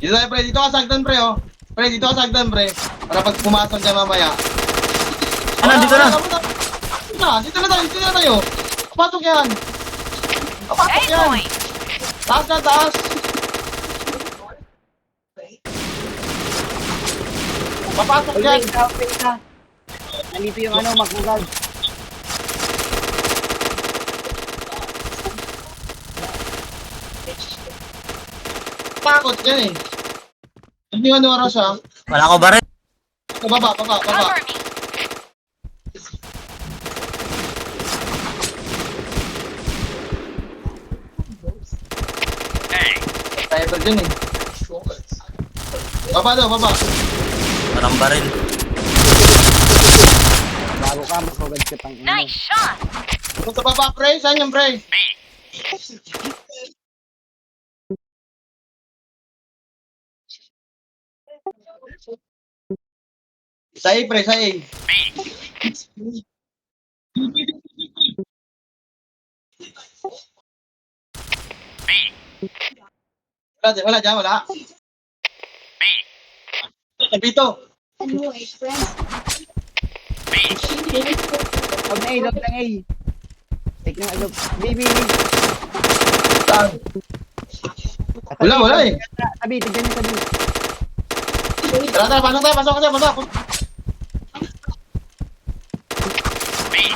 Dito tayo, pre. Dito ka sagdan, pre, oh. Pre, dito ka sagdan, pre. Para pag pumasok dyan mamaya. Dito na. Dito na tayo. Papasok yan. Papasok yan. Taas na, taas. Papasok yan. Wait ka. Nandito yung magbugal. Pakot yan eh. Hindi nga oras ha. Wala ko ba rin? Baba. Cyber dyan eh. Baba daw, baba. Walang baril. Bago ka, magbugal ka tang ina. Nice shot! Kung sa baba, pre. Saan yung pre? Sa A, pre. Sa A. Wala dyan, wala. Bito. Log na A. Take na log. B. Saan? Wala eh. Tabi, tignan niyo tabi. Tara, pasok.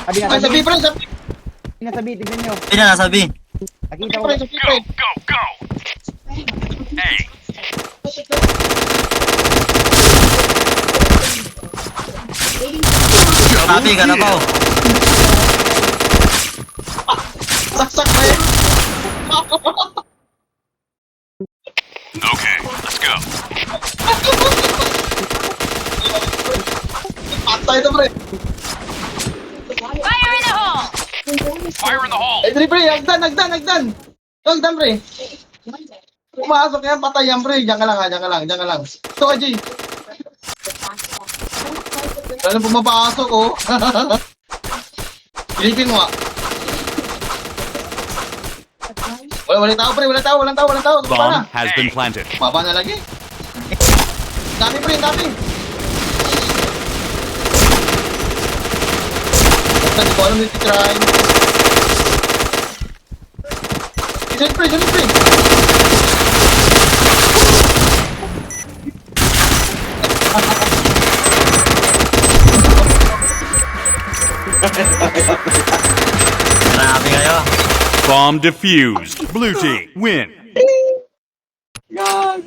Tabi na Ay, sabi, pre. Tabi, tignan niyo. Hindi na nasabi. Nakita ko. Pre, sabi, pre. Sabi ka na po. Saksak, pre. Okay, let's go. Patay ito, pre. Fire in the hole! Fire in the hole. Eh, pre, hagdan. Hagdan, pre. Pumasok yan, patay yan, pre. Diyan ka lang. Ito ka, G. Lalo pumapasok, oh. Pilipin mo, ah. Walang tao, pre. Walang tao. Bomb has been planted. Baba na lagi. Dami, pre. Dami. Hindi ko alam dito try. Diyan, pre. Grabe kayo. Bomb defused. Blue team win. God,